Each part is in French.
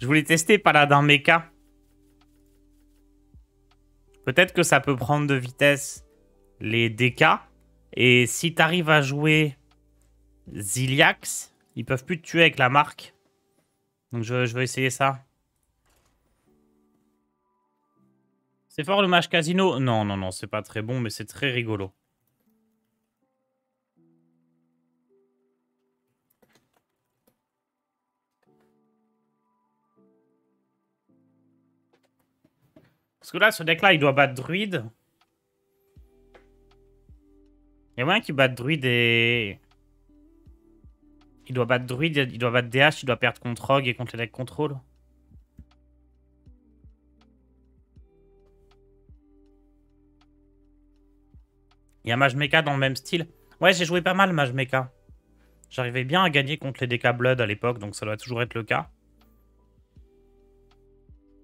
Je voulais tester Paladin Mecha. Peut-être que ça peut prendre de vitesse les DK. Et si t'arrives à jouer Ziliax, ils peuvent plus te tuer avec la marque. Donc je vais essayer ça. C'est fort le match casino? Non, non, non, c'est pas très bon, mais c'est très rigolo. Parce que là, ce deck-là, il doit battre druide. Il y a moyen qu'il batte druide et... Il doit battre druide, il doit battre DH, il doit perdre contre Rogue et contre les decks contrôle. Il y a Mage Mecha dans le même style. Ouais, j'ai joué pas mal Mage Mecha. J'arrivais bien à gagner contre les DK Blood à l'époque, donc ça doit toujours être le cas.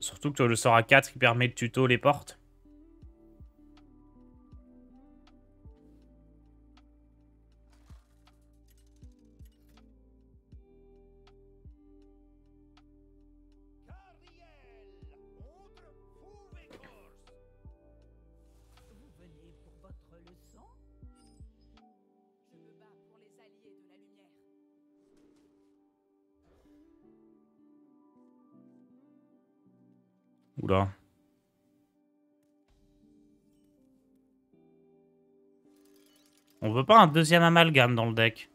Surtout que le sort à 4 qui permet de tuto les portes. Oula. On veut pas un deuxième amalgame dans le deck.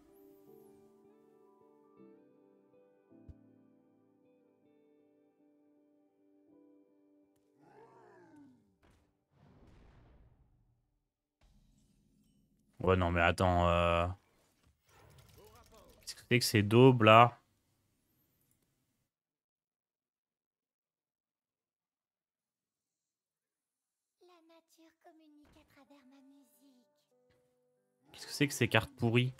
Ouais, non, mais attends. Qu'est-ce que c'est que ces daubes, là? Qu'est-ce que c'est que ces cartes pourries?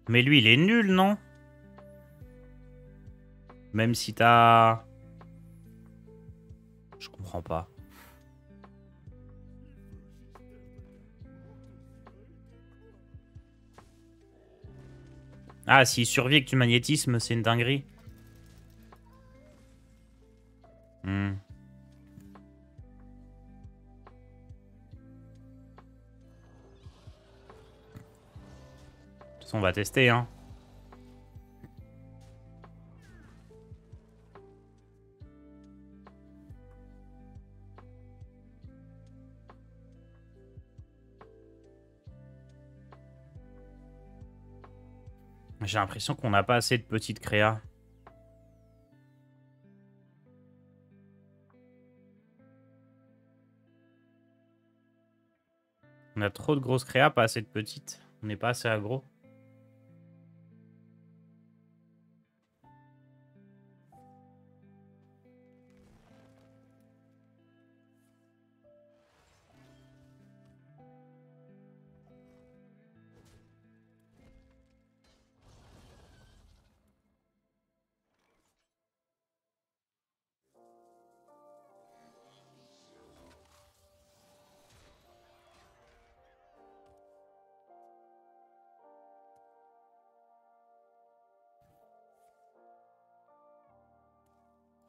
Mais lui, il est nul, non? Même si t'as... Je comprends pas. Ah, s'il survit avec du magnétisme, c'est une dinguerie. Hmm. De toute façon, on va tester, hein. J'ai l'impression qu'on n'a pas assez de petites créas. On a trop de grosses créas, pas assez de petites. On n'est pas assez aggro.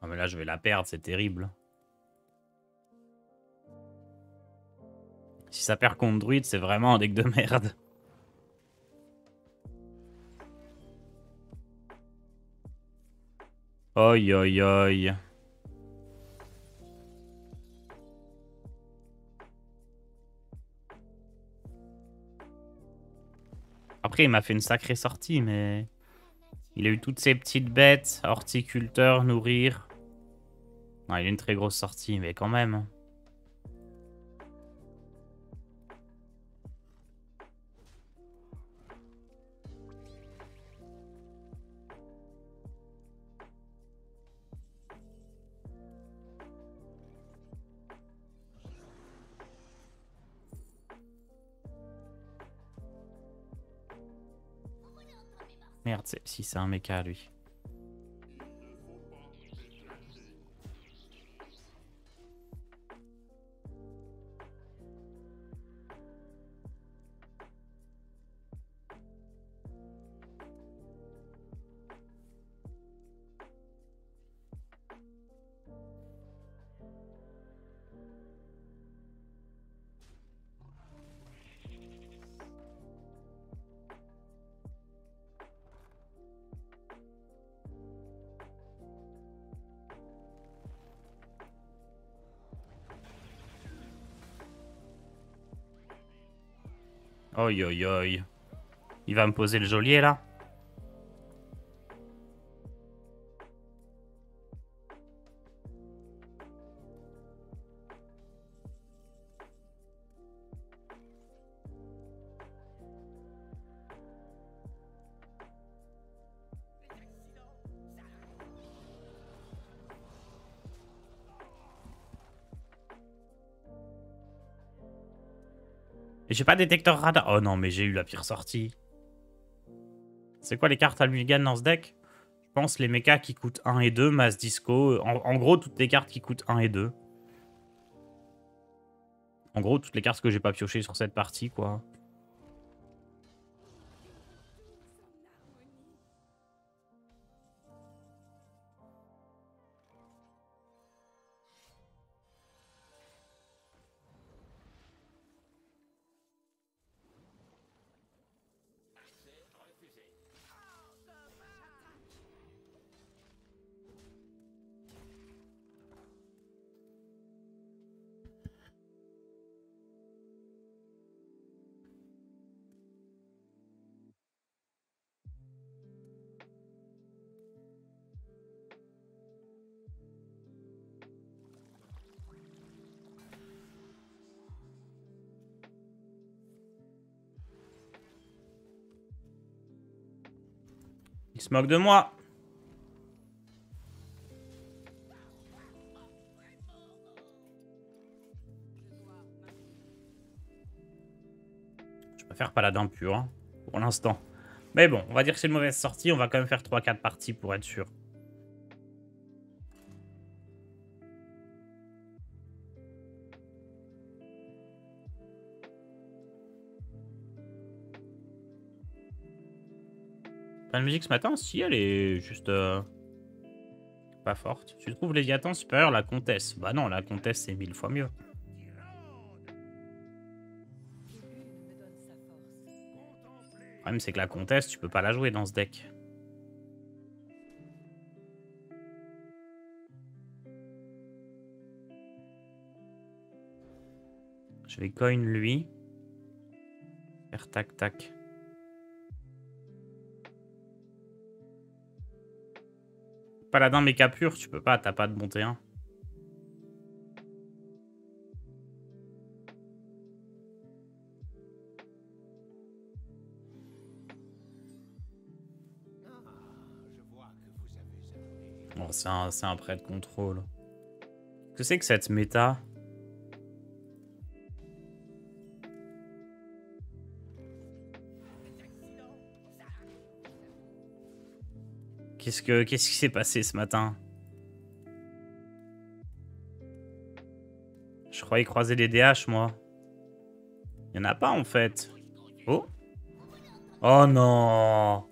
Ah mais là, je vais la perdre, c'est terrible. Si ça perd contre druide, c'est vraiment un deck de merde. Oi, oi, oi. Après, il m'a fait une sacrée sortie, mais... Il a eu toutes ces petites bêtes, horticulteur, nourrir. Non, il a une très grosse sortie, mais quand même. Merde, si c'est un mecha, lui. Oi, oi, oi. Il va me poser le geôlier, là. Et j'ai pas détecteur radar. Oh non, mais j'ai eu la pire sortie. C'est quoi les cartes à mulligan dans ce deck? Je pense les mechas qui coûtent 1 et 2, Mass Disco. En gros, toutes les cartes qui coûtent 1 et 2. En gros, toutes les cartes que j'ai pas piochées sur cette partie, quoi. Il se moque de moi. Je préfère paladin pur, hein, pour l'instant. Mais bon, on va dire que c'est une mauvaise sortie. On va quand même faire 3-4 parties pour être sûr. La musique ce matin, si elle est juste pas forte. Tu trouves Léviathan supérieur à la comtesse? Bah non, la comtesse c'est 1000 fois mieux. Le problème c'est que la comtesse, tu peux pas la jouer dans ce deck. Je vais coin lui. Faire tac tac. Paladin méca pur, tu peux pas, t'as pas de bon T1. Oh, c'est un prêt de contrôle. Qu'est-ce que c'est que cette méta? Qu'est-ce qui s'est passé ce matin? Je croyais croiser des DH, moi. Il y en a pas, en fait. Oh? Oh non!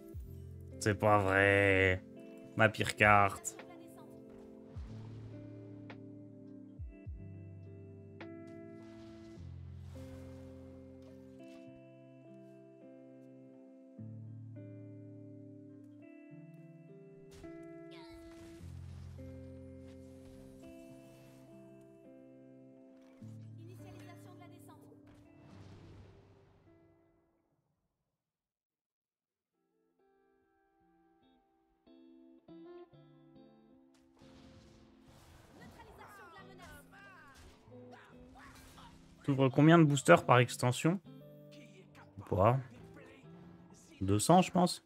C'est pas vrai. Ma pire carte. T'ouvres combien de boosters par extension? Quoi? 200, je pense.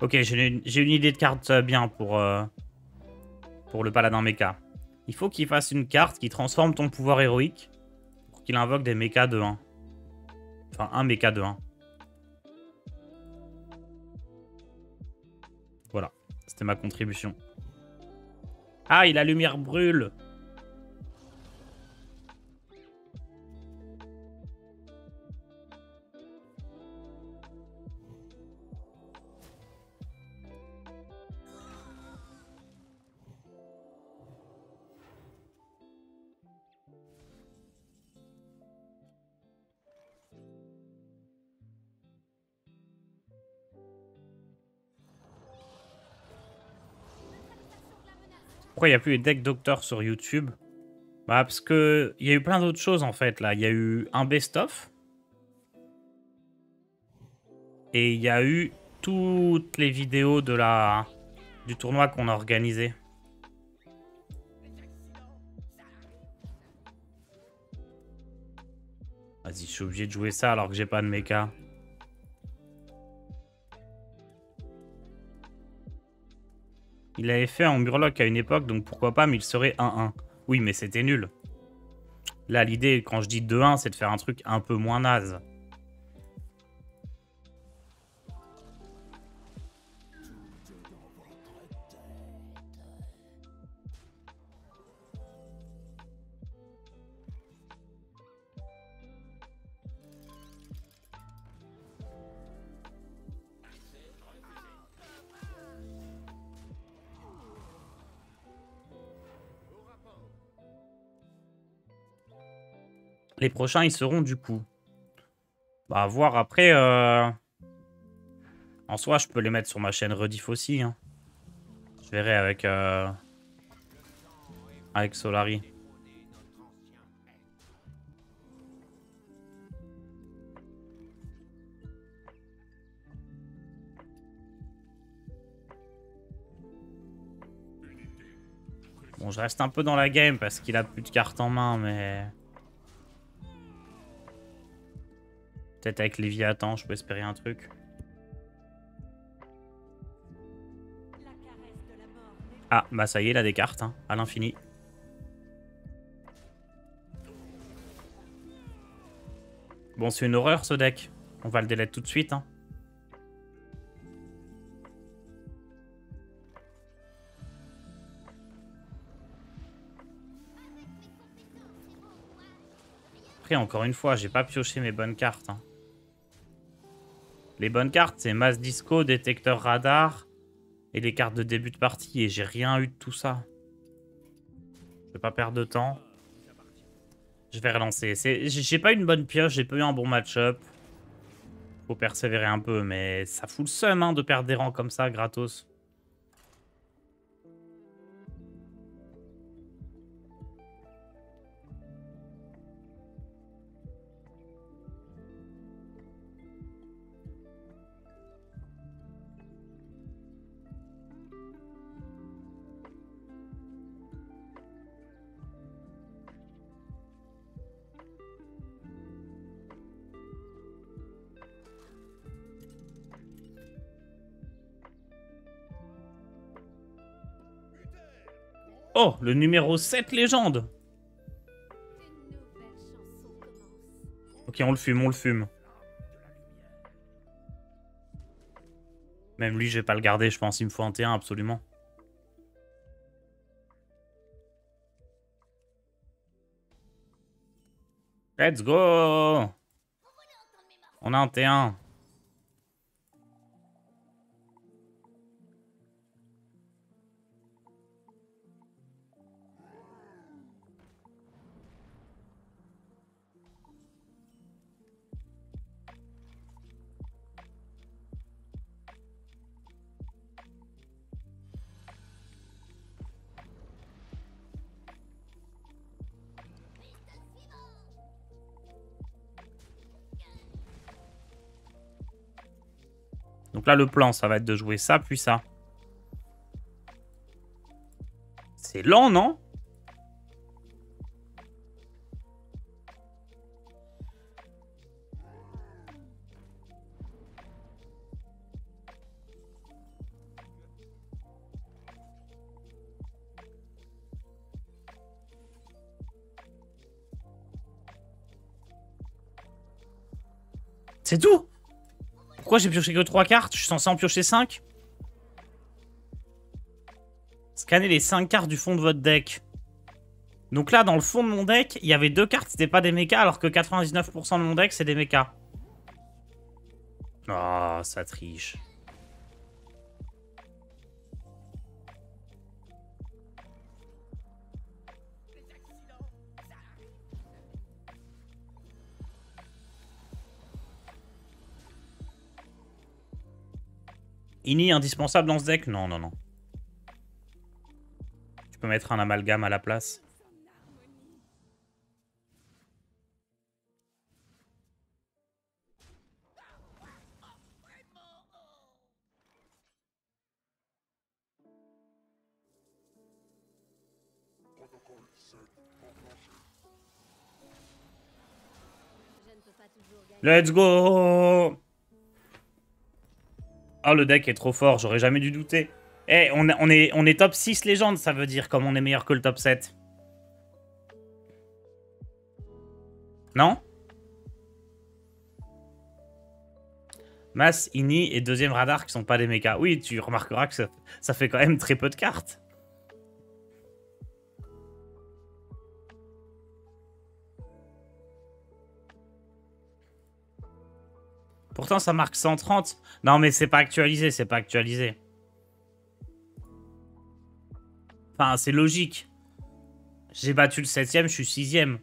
Ok, j'ai une idée de carte bien pour le paladin mecha. Il faut qu'il fasse une carte qui transforme ton pouvoir héroïque pour qu'il invoque des mechas de 1. Enfin, un mecha de 1. Voilà, c'était ma contribution. Ah, la lumière brûle! pourquoi il n'y a plus les decks docteurs sur YouTube? Bah, parce que il y a eu plein d'autres choses, en fait, là. Il y a eu un best-of. Et il y a eu toutes les vidéos du tournoi qu'on a organisé. Vas-y, je suis obligé de jouer ça alors que j'ai pas de mecha. Il avait fait en Murloc à une époque, donc pourquoi pas, mais il serait 1-1. Oui, mais c'était nul. Là, l'idée, quand je dis 2-1, c'est de faire un truc un peu moins naze. Les prochains, ils seront du coup. Bah, à voir après. En soi, je peux les mettre sur ma chaîne Rediff aussi. Hein. Je verrai avec Solari. Bon, je reste un peu dans la game parce qu'il a plus de cartes en main, mais... Peut-être avec Léviathan, je peux espérer un truc. Ah, bah ça y est, il a des cartes, hein, à l'infini. Bon, c'est une horreur, ce deck. On va le delete tout de suite, hein. Après, encore une fois, j'ai pas pioché mes bonnes cartes, hein. Les bonnes cartes, c'est masse disco, détecteur radar et les cartes de début de partie. Et j'ai rien eu de tout ça. Je vais pas perdre de temps. Je vais relancer. J'ai pas eu une bonne pioche, j'ai pas eu un bon match-up. Faut persévérer un peu, mais ça fout le seum hein, de perdre des rangs comme ça, gratos. Oh, le numéro 7 légende. Ok, on le fume, on le fume. Même lui, je vais pas le garder, je pense. Il me faut un T1, absolument. Let's go. On a un T1. Donc là, le plan, ça va être de jouer ça, puis ça. C'est lent, non? C'est tout? Pourquoi j'ai pioché que 3 cartes? Je suis censé en piocher 5? Scannez les 5 cartes du fond de votre deck. Donc là, dans le fond de mon deck, il y avait 2 cartes, c'était pas des mechas, alors que 99% de mon deck, c'est des mechas. Oh, ça triche. Ini indispensable dans ce deck? Non, non, non. Tu peux mettre un amalgame à la place. Let's go! Oh, le deck est trop fort, j'aurais jamais dû douter. Eh, on est top 6 légende, ça veut dire, comme on est meilleur que le top 7. Non? Mass, Ini et deuxième radar qui sont pas des mechas. Oui, tu remarqueras que ça fait quand même très peu de cartes. Pourtant, ça marque 130. Non, mais c'est pas actualisé, c'est pas actualisé. Enfin, c'est logique. J'ai battu le 7ème, je suis 6ème.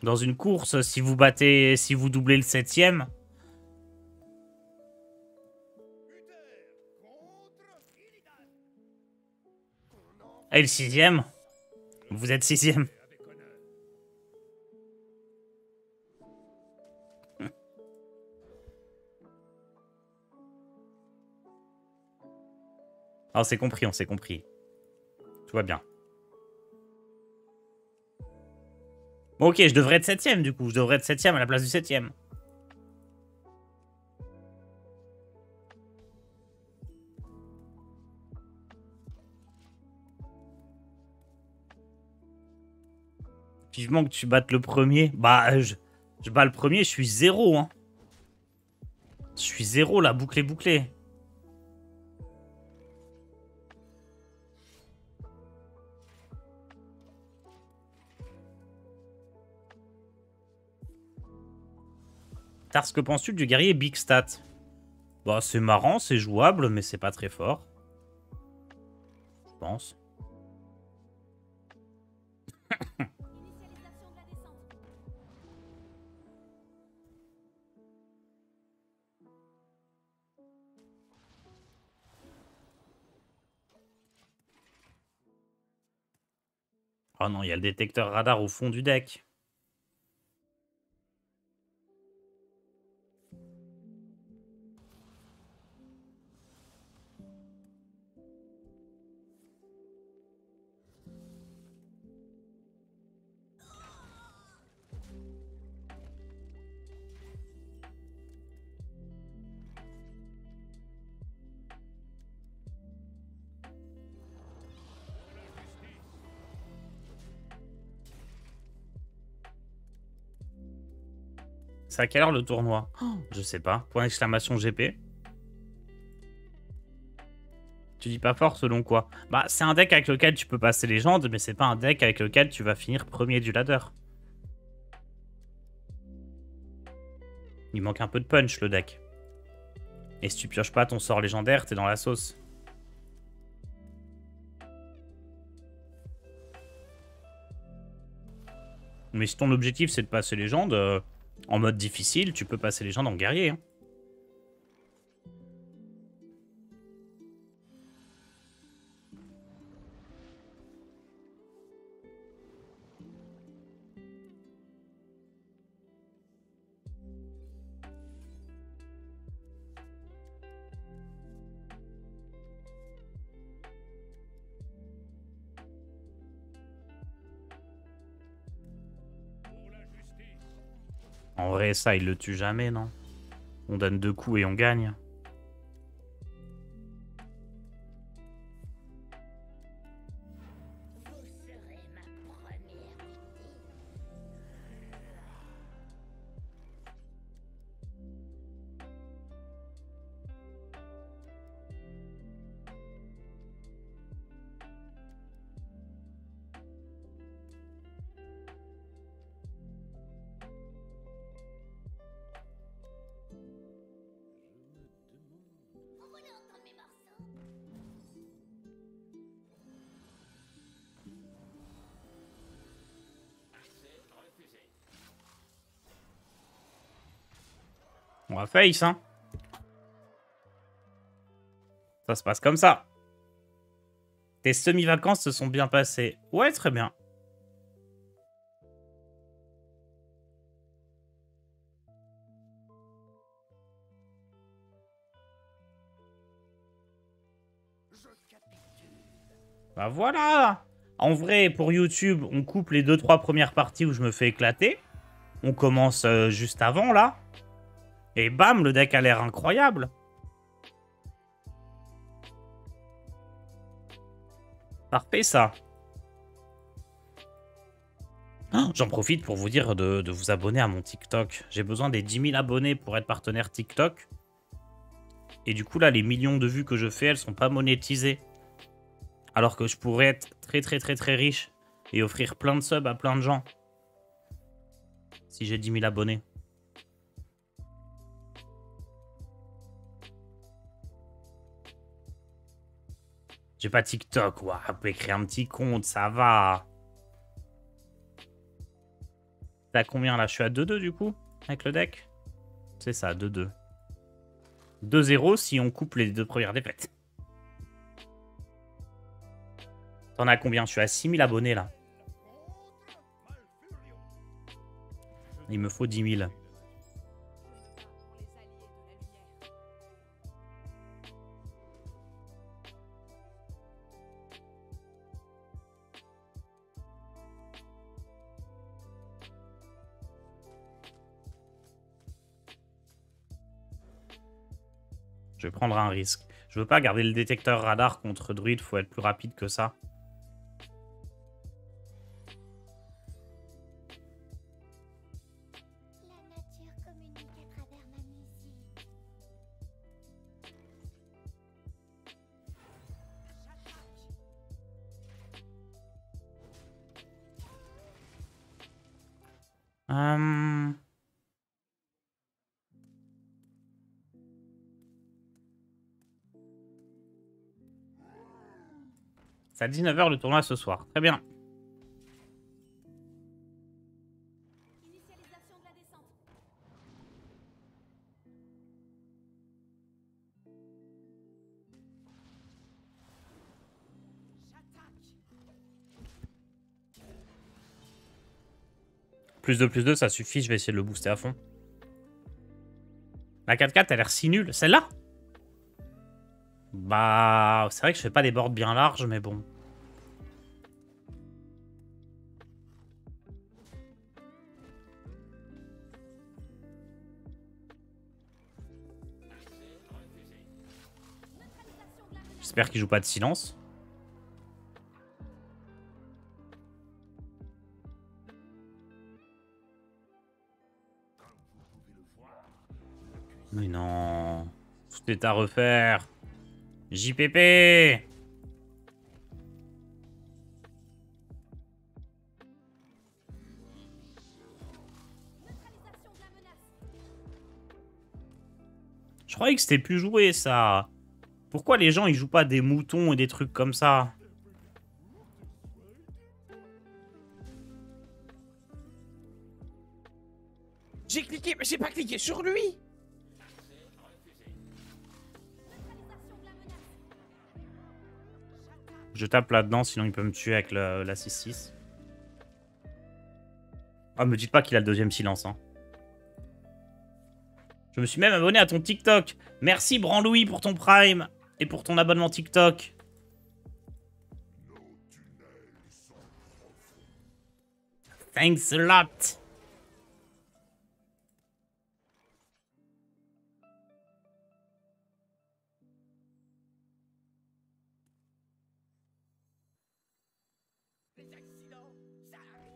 Dans une course, si vous doublez le 7ème... Et le 6ème? Vous êtes 6ème. Ah, on s'est compris, on s'est compris. Tout va bien. Bon, ok, je devrais être 7ème du coup. Je devrais être 7ème à la place du 7ème. Vivement que tu battes le premier. Bah, je bats le premier, je suis 0. Hein. Je suis 0 là, bouclé, bouclé. Tars, que penses-tu du guerrier Big Stat? Bah, c'est marrant, c'est jouable, mais c'est pas très fort. Je pense. Oh non, il y a le détecteur radar au fond du deck. C'est à quelle heure le tournoi? Je sais pas. Point d'exclamation GP. Tu dis pas fort selon quoi? Bah, c'est un deck avec lequel tu peux passer légende, mais c'est pas un deck avec lequel tu vas finir premier du ladder. Il manque un peu de punch, le deck. Et si tu pioches pas ton sort légendaire, t'es dans la sauce. Mais si ton objectif, c'est de passer légende, en mode difficile, tu peux passer légende en guerrier. Hein. En vrai, ça, il le tue jamais, non? On donne 2 coups et on gagne. On va face, hein. Ça se passe comme ça. Tes semi-vacances se sont bien passées. Ouais, très bien. Bah voilà. En vrai, pour YouTube, on coupe les 2-3 premières parties où je me fais éclater. On commence juste avant, là. Et bam, le deck a l'air incroyable. Parfait, ça. Oh, j'en profite pour vous dire de vous abonner à mon TikTok. J'ai besoin des 10 000 abonnés pour être partenaire TikTok. Et du coup, là, les millions de vues que je fais, elles sont pas monétisées. Alors que je pourrais être très riche et offrir plein de subs à plein de gens. Si j'ai 10 000 abonnés. J'ai pas TikTok, ouah, vous pouvez créer un petit compte, ça va. T'es à combien là? Je suis à 2-2 du coup, avec le deck. C'est ça, 2-2. 2-0 si on coupe les 2 premières défaites. T'en as combien? Je suis à 6 000 abonnés là. Il me faut 10 000. Je vais prendre un risque. Je veux pas garder le détecteur radar contre druide, faut être plus rapide que ça. C'est à 19 h le tournoi ce soir. Très bien. Initialisation de la descente. Plus 2, ça suffit. Je vais essayer de le booster à fond. La 4-4 a l'air si nulle. Celle-là? Bah, c'est vrai que je fais pas des boards bien larges, mais bon. J'espère qu'il joue pas de silence. Mais non. Tout est à refaire. JPP. Je croyais que c'était plus joué, ça. Pourquoi les gens, ils jouent pas des moutons et des trucs comme ça? J'ai cliqué, mais j'ai pas cliqué sur lui. Je tape là-dedans, sinon il peut me tuer avec la 6-6. Ah, me dites pas qu'il a le deuxième silence, hein. Je me suis même abonné à ton TikTok. Merci, Branlouis, pour ton Prime et pour ton abonnement TikTok. Thanks a lot. Les accidents, ça arrive.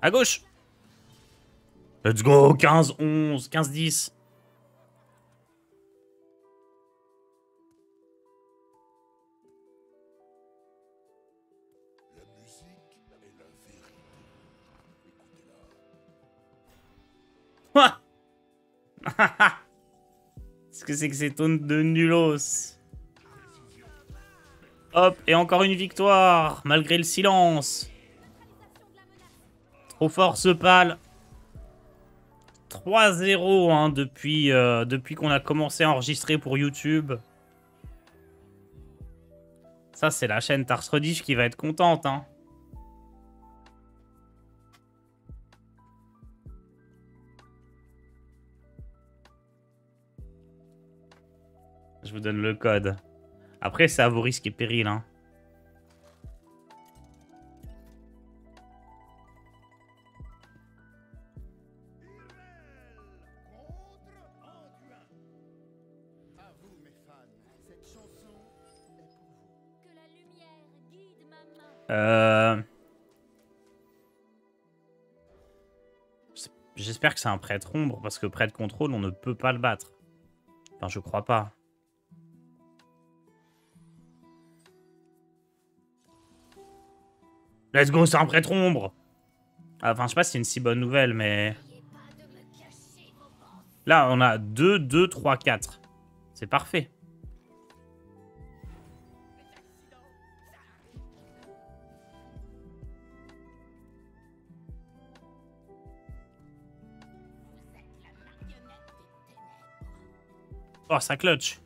À gauche. Let's go. 15-11, 15-10. La musique est la vérité. Écoutez-la. Qu'est-ce que c'est que ces tonnes de nulos? Hop, et encore une victoire, malgré le silence. Trop fort ce pal. 3-0 hein, depuis qu'on a commencé à enregistrer pour YouTube. Ça, c'est la chaîne Tars Redish qui va être contente. Hein. Je vous donne le code. Après, c'est à vos risques et périls. Hein. J'espère que c'est un prêtre ombre, parce que prêtre contrôle, on ne peut pas le battre. Enfin, je crois pas. Let's go, c'est un prêtre ombre. Enfin, je sais pas si c'est une si bonne nouvelle, mais... Là, on a 2, 2, 3, 4. C'est parfait. Oh, ça clutch.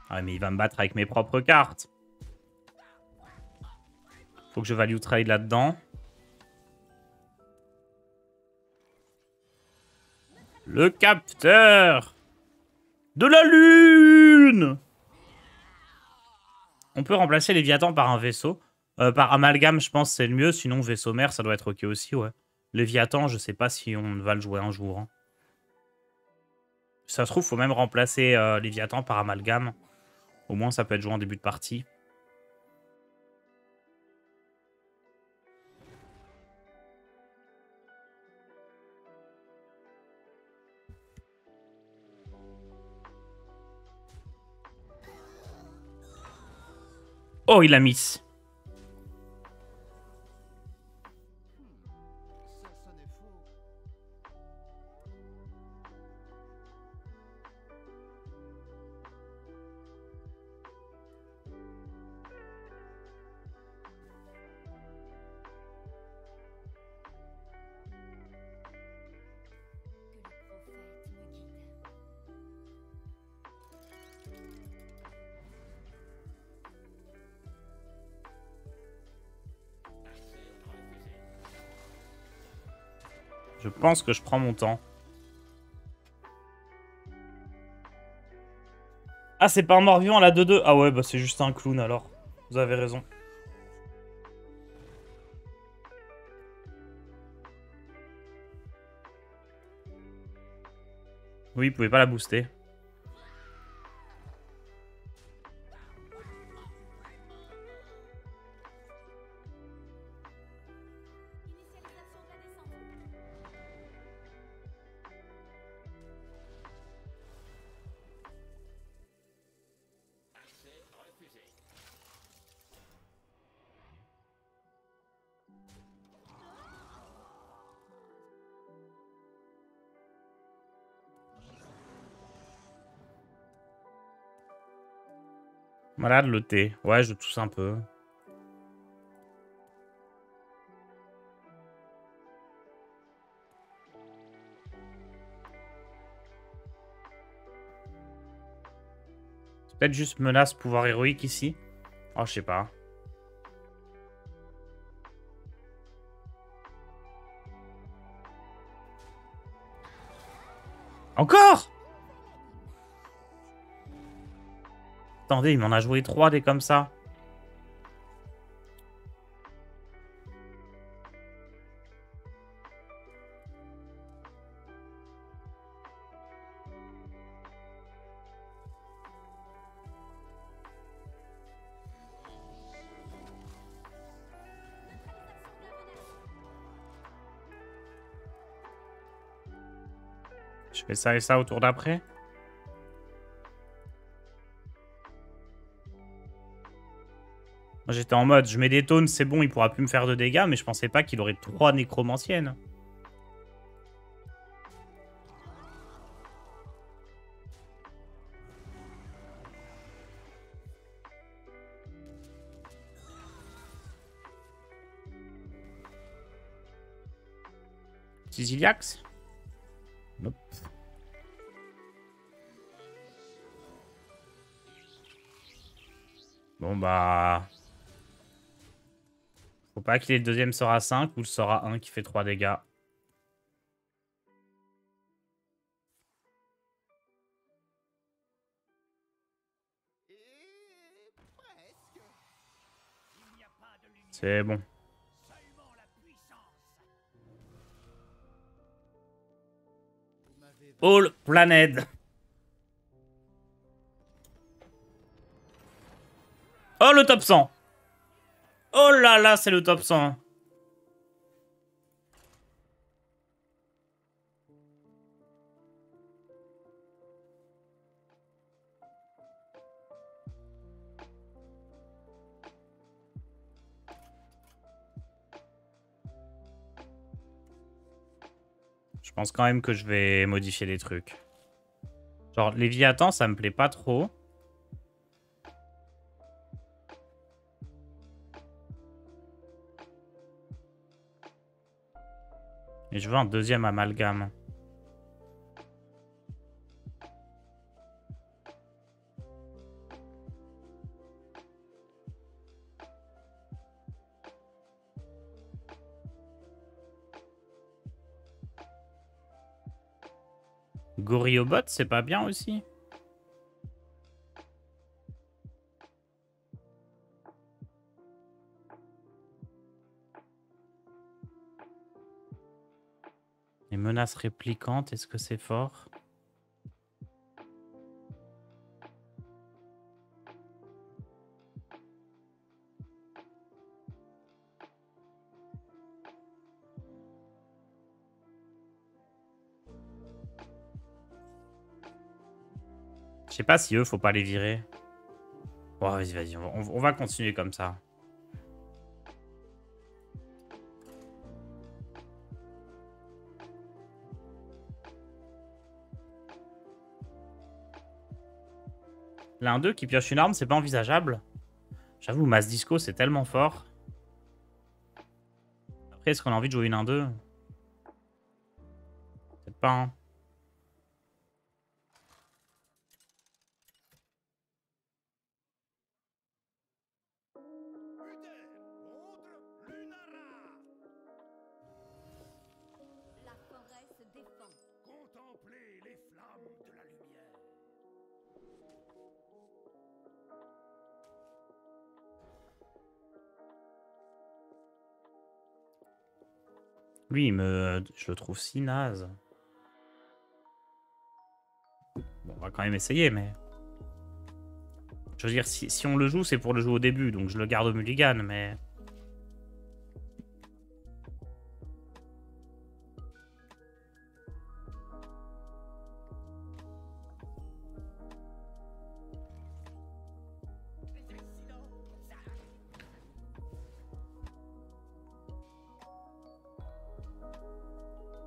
Ah, mais il va me battre avec mes propres cartes. Faut que je value trade là-dedans. Le capteur de la lune. On peut remplacer Léviathan par un vaisseau. Par amalgame, je pense c'est le mieux. Sinon, vaisseau mère, ça doit être ok aussi, ouais. Léviathan, je sais pas si on va le jouer un jour. Hein. Si ça se trouve, faut même remplacer Léviathan par amalgame. Au moins, ça peut être joué en début de partie. Oh, il a mis. Je pense que je prends mon temps. Ah, c'est pas un mort-vivant à la 2-2. Ah ouais, bah c'est juste un clown alors. Vous avez raison. Oui, vous pouvez pas la booster. Malade le thé. Ouais, je tousse un peu. C'est peut-être juste menace pouvoir héroïque ici. Oh, je sais pas. Encore? Attendez, il m'en a joué 3 des comme ça. Je fais ça et ça au tour d'après. Moi j'étais en mode, je mets des taunes, c'est bon, il pourra plus me faire de dégâts, mais je pensais pas qu'il aurait 3 nécromanciennes. Petit Ziliax? Nope. Bon bah... Faut pas qu'il ait le deuxième sort à 5 ou le sort à 1 qui fait 3 dégâts. C'est bon. All Planet. Oh, le top 100. Oh là là, c'est le top 100. Je pense quand même que je vais modifier des trucs. Genre, Léviathan, ça me plaît pas trop. Et je veux un deuxième amalgame. Gorillobot, c'est pas bien aussi? Les menaces réplicantes, est-ce que c'est fort? Je sais pas si eux, faut pas les virer. Bon, vas-y, vas-y, on va continuer comme ça. L'un d'eux qui pioche une arme, c'est pas envisageable. J'avoue, Mass Disco, c'est tellement fort. Après, est-ce qu'on a envie de jouer une 1-2? Peut-être pas, hein. La forêt se défend. Contemplez les flammes de la lumière. Lui, je le trouve si naze. Bon, on va quand même essayer, mais... Je veux dire, si on le joue, c'est pour le jouer au début, donc je le garde au mulligan, mais... Les accidents, ça arrive.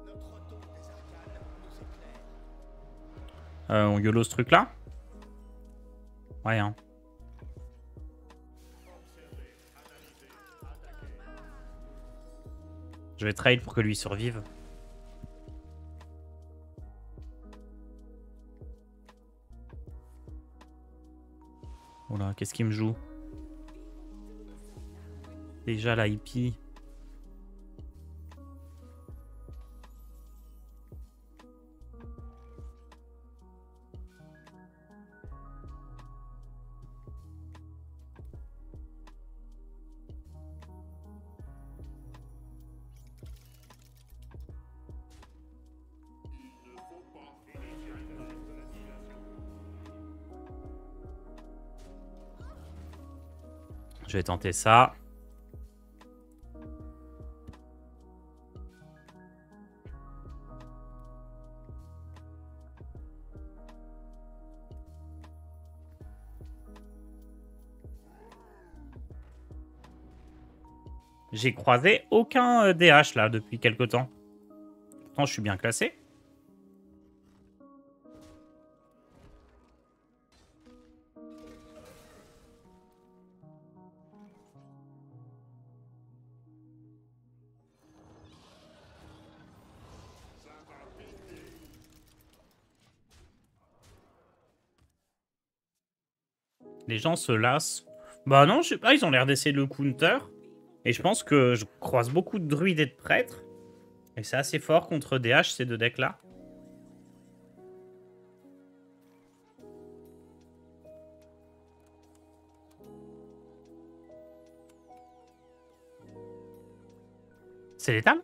Notre don des arcanes nous éclaire. On YOLO ce truc-là? Ouais, hein. Je vais trade pour que lui survive. Oula, qu'est-ce qu'il me joue? Déjà la hippie. Je vais tenter ça. J'ai croisé aucun DH là depuis quelques temps. Pourtant, je suis bien classé. Les gens se lassent. Bah non, je sais pas, ils ont l'air d'essayer de le counter. Et je pense que je croise beaucoup de druides et de prêtres. Et c'est assez fort contre DH, ces deux decks-là. C'est létal?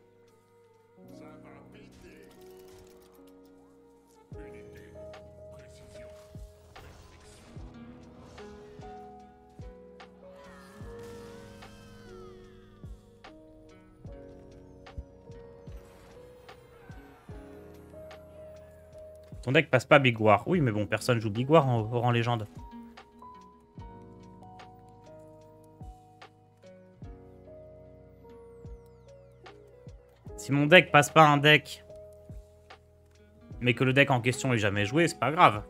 Ton deck passe pas Big War. Oui, mais bon, personne joue Big War en rang légende. Si mon deck passe pas un deck, mais que le deck en question est jamais joué, c'est pas grave.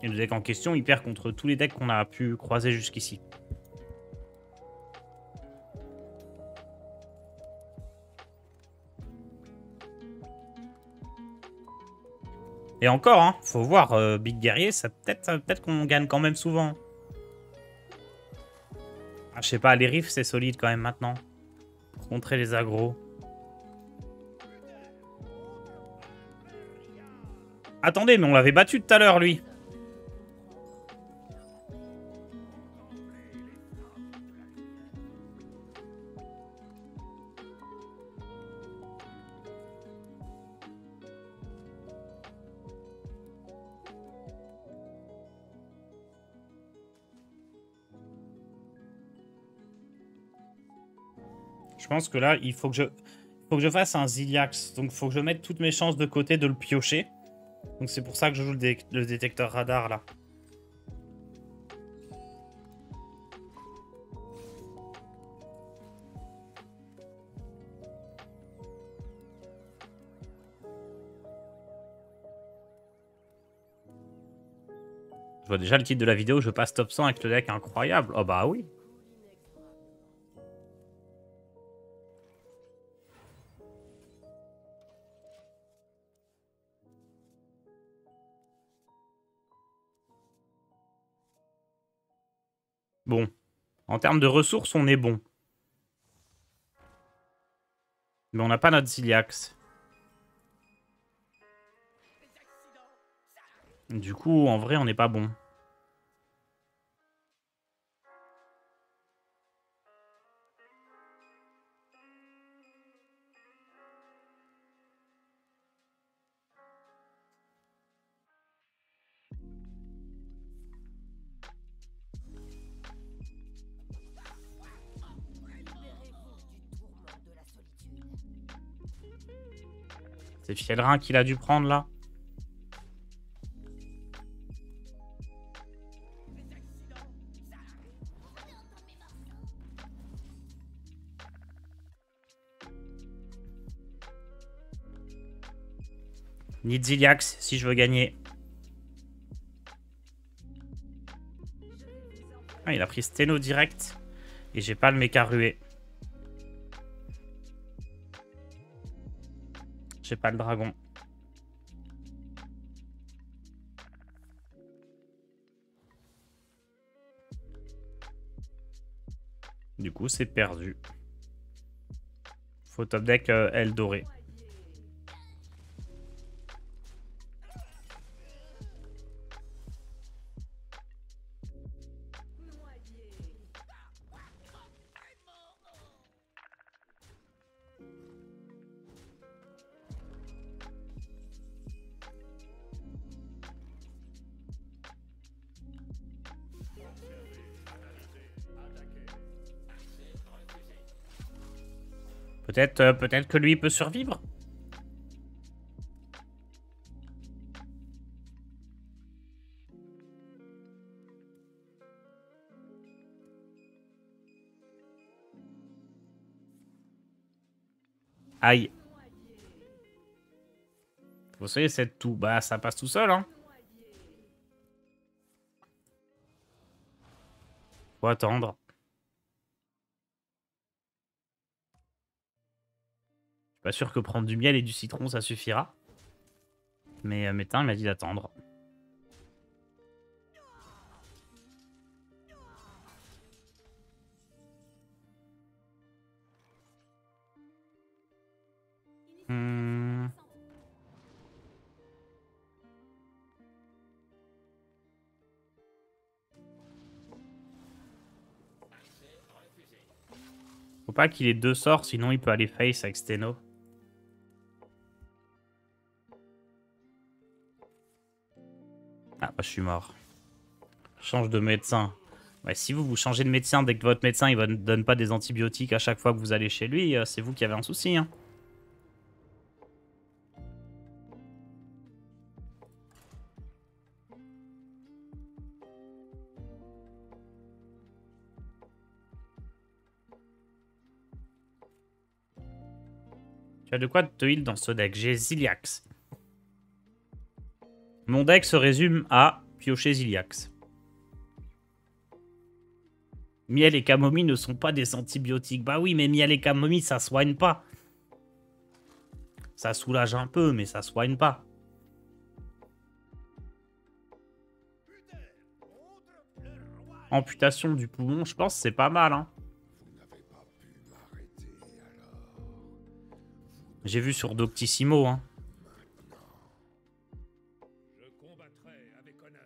Et le deck en question, il perd contre tous les decks qu'on a pu croiser jusqu'ici. Et encore, hein, faut voir, Big Guerrier, ça peut-être qu'on gagne quand même souvent. Ah, je sais pas, les riffs, c'est solide quand même maintenant. Pour contrer les agros. Attendez, mais on l'avait battu tout à l'heure, lui. Je pense que là, il faut que je fasse un Ziliax. Donc, il faut que je mette toutes mes chances de côté de le piocher. Donc, c'est pour ça que je joue le détecteur radar, là. Je vois déjà le titre de la vidéo, je passe top 100 avec le deck incroyable. Oh bah oui. Bon. En termes de ressources, on est bon. Mais on n'a pas notre Ziliax. Du coup, en vrai, on n'est pas bon. C'est Fielrin qu'il a dû prendre, là. Need Ziliax si je veux gagner. Ah, il a pris Steno direct. Et j'ai pas le méca rué. J'ai pas le dragon. Du coup, c'est perdu. Faut top deck L doré. Peut-être que lui peut survivre. Aïe. Vous savez, c'est tout. Bah, ça passe tout seul, hein. Faut attendre. Je suis pas sûr que prendre du miel et du citron, ça suffira. Mais Métain, il m'a dit d'attendre. Hmm. Faut pas qu'il ait 2 sorts, sinon il peut aller face avec Steno. Ah, bah, je suis mort. Change de médecin. Ouais, si vous changez de médecin dès que votre médecin il ne donne pas des antibiotiques à chaque fois que vous allez chez lui, c'est vous qui avez un souci. Hein. Tu as de quoi te heal dans ce deck. J'ai Ziliax. Mon deck se résume à piocher Ziliax. Miel et camomille ne sont pas des antibiotiques. Bah oui, mais miel et camomille, ça soigne pas. Ça soulage un peu, mais ça soigne pas. Amputation du poumon, je pense que c'est pas mal. Hein. J'ai vu sur Doctissimo. Hein. Je combattrai avec honneur.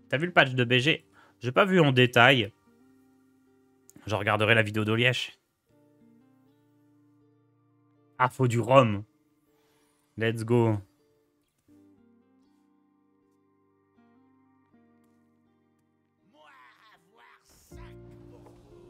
T'as vu le patch de BG? J'ai pas vu en détail. Je regarderai la vidéo d'Olièche. Ah, faut du rhum. Let's go. Moi avoir 5 pour vous.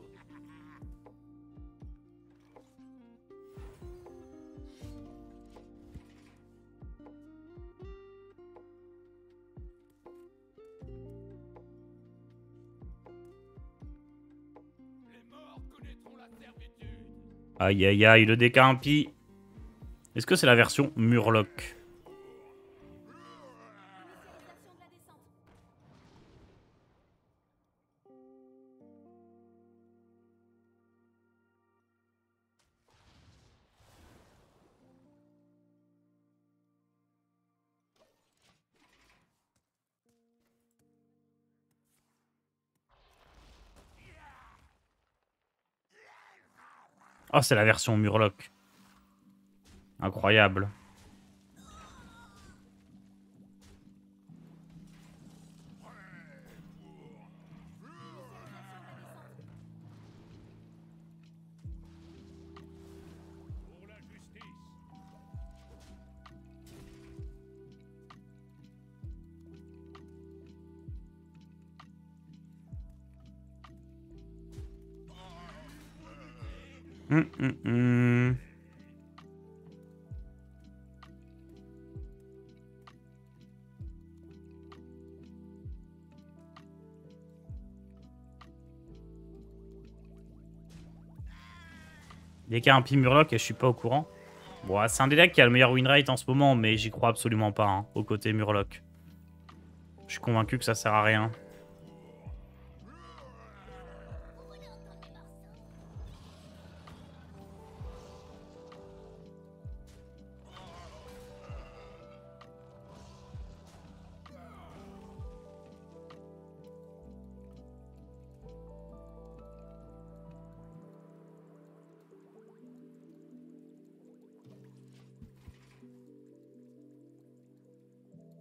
Les morts connaîtront la servitude. Aïe aïe aïe, le DK impie. Est-ce que c'est la version Murloc? Oh, c'est la version Murloc. Incroyable. Pour la justice. Hum. DK impie Murloc et je suis pas au courant. Bon, c'est un des decks qui a le meilleur win rate en ce moment, mais j'y crois absolument pas, hein, au côté Murloc. Je suis convaincu que ça sert à rien.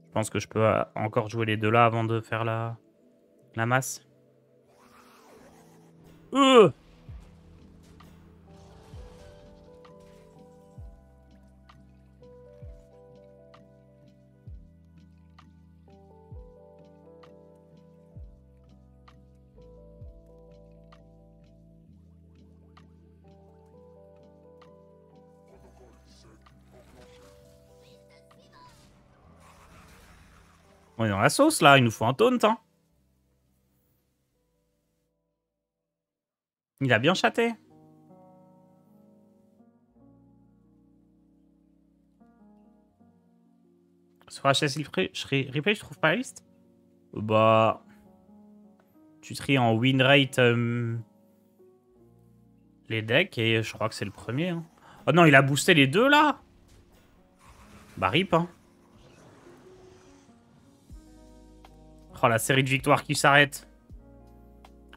Je pense que je peux encore jouer les deux là avant de faire la masse. On est dans la sauce là, il nous faut un taunt. Hein. Il a bien chaté. Sur HS Replay, je trouve pas la liste. Bah... Tu tries en win rate les decks et je crois que c'est le premier. Hein. Oh non, il a boosté les deux là. Bah rip hein. Oh la série de victoires qui s'arrête.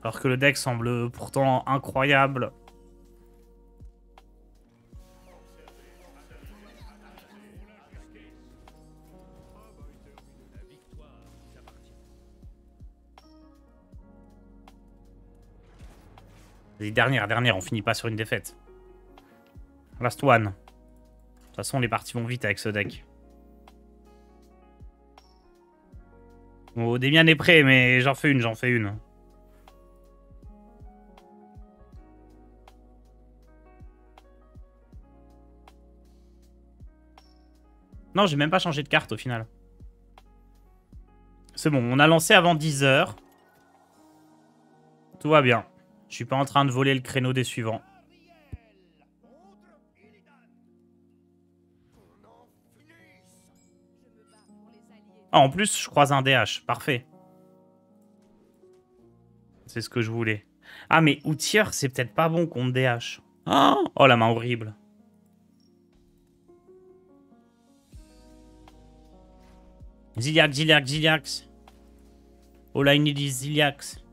Alors que le deck semble pourtant incroyable. Les dernières, on finit pas sur une défaite. Last one. De toute façon, les parties vont vite avec ce deck. Bon, Demian est prêt, mais j'en fais une. Non, j'ai même pas changé de carte au final. C'est bon, on a lancé avant 10 h. Tout va bien. Je suis pas en train de voler le créneau des suivants. Ah, en plus, je croise un DH. Parfait. C'est ce que je voulais. Ah, mais Outier, c'est peut-être pas bon contre DH. Oh, la main horrible. Ziliax. All I need is Ziliax.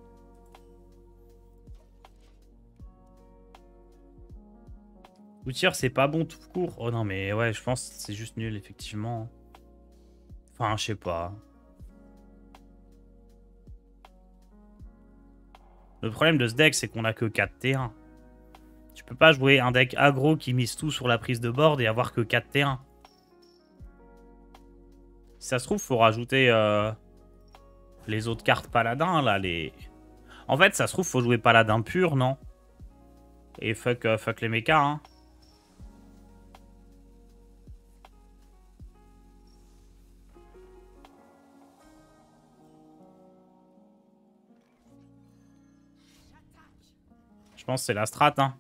Outier, c'est pas bon tout court. Oh non, mais ouais, je pense que c'est juste nul, effectivement. Enfin, je sais pas. Le problème de ce deck, c'est qu'on a que 4 T1. Tu peux pas jouer un deck aggro qui mise tout sur la prise de board et avoir que 4 T1. Si ça se trouve, faut rajouter les autres cartes paladins, là, les... En fait, ça se trouve, faut jouer paladin pur, non? Et fuck les mechas, hein. Je pense que c'est la strat, hein.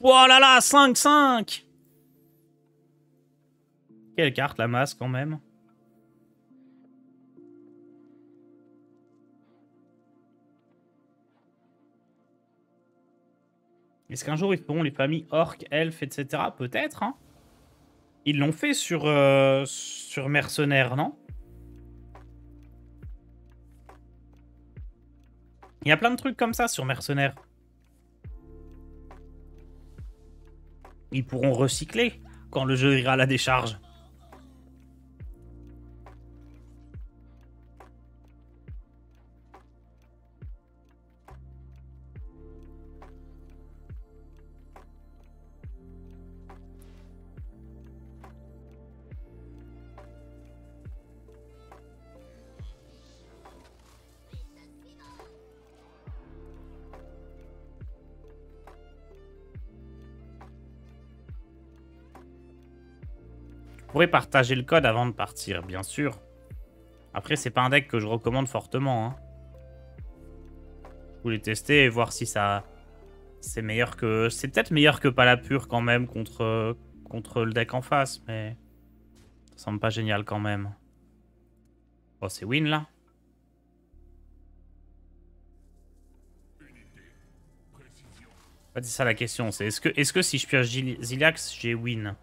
Oh là là, 5-5! Quelle carte, la masse, quand même. Est-ce qu'un jour, ils feront les familles orques, elfes, etc. Peut-être, hein. Ils l'ont fait sur Mercenaires, non? Il y a plein de trucs comme ça sur Mercenaires. Ils pourront recycler quand le jeu ira à la décharge. Vous pourrez partager le code avant de partir, bien sûr. Après, c'est pas un deck que je recommande fortement. Hein. Vous voulez tester et voir si ça... C'est meilleur que... C'est peut-être meilleur que Palapur quand même contre le deck en face, mais... Ça semble pas génial quand même. Oh, c'est win, là. En fait, c'est ça la question. C'est est-ce que si je pioche Ziliax, j'ai win?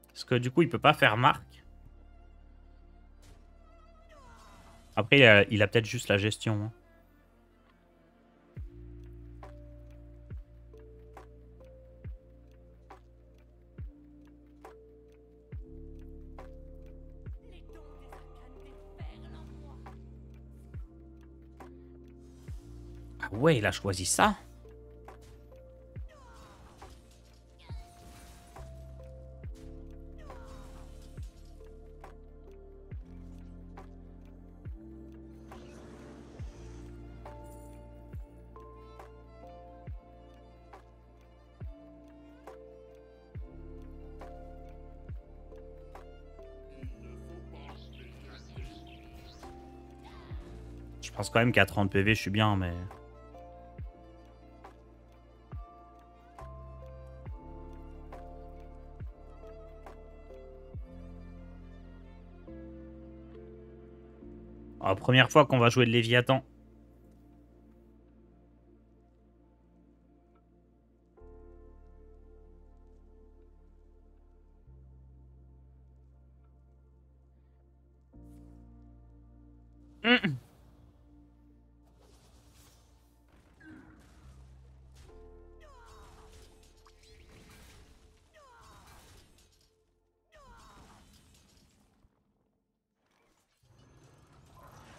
Parce que du coup, il peut pas faire marque. Après, il a peut-être juste la gestion. Hein. ouais, il a choisi ça. Je pense quand même qu'à 30 PV, je suis bien, mais... Oh, première fois qu'on va jouer de Léviathan.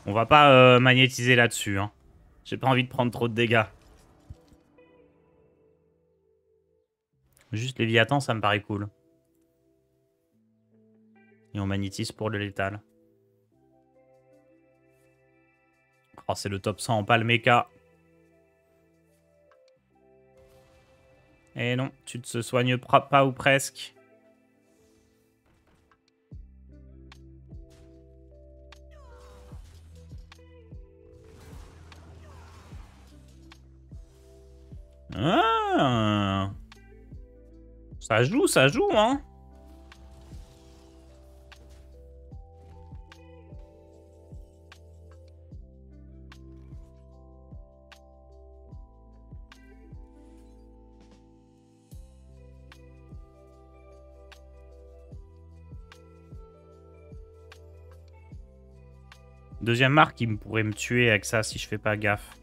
On va pas magnétiser là-dessus. Hein. J'ai pas envie de prendre trop de dégâts. Juste Léviathan, ça me paraît cool. Et on magnétise pour le létal. Oh, c'est le top 100 en Palmeca. Et non, tu ne te soignes pas ou presque. Ah, ça joue, hein. Deuxième marque, il pourrait me tuer avec ça si je fais pas gaffe.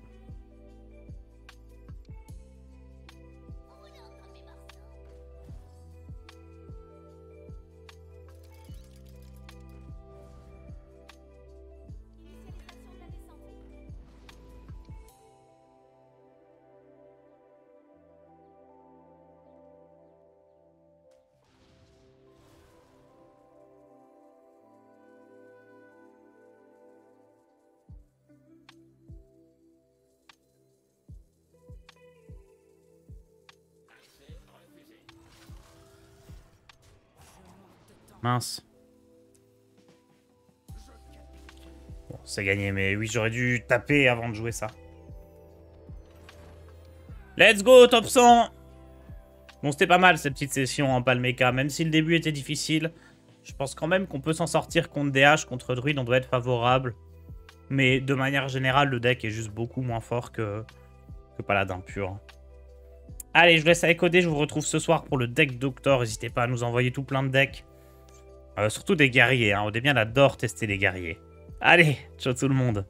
Mince. Bon, c'est gagné, mais oui, j'aurais dû taper avant de jouer ça. Let's go, top 100. Bon, c'était pas mal cette petite session en Palmeca. Même si le début était difficile, je pense quand même qu'on peut s'en sortir contre DH, contre Druid, on doit être favorable. Mais de manière générale, le deck est juste beaucoup moins fort que Paladin pur. Allez, je vous laisse avec OD, je vous retrouve ce soir pour le deck Doctor. N'hésitez pas à nous envoyer tout plein de decks. Surtout des guerriers, hein. OD bien adore tester les guerriers. Allez, ciao tout le monde.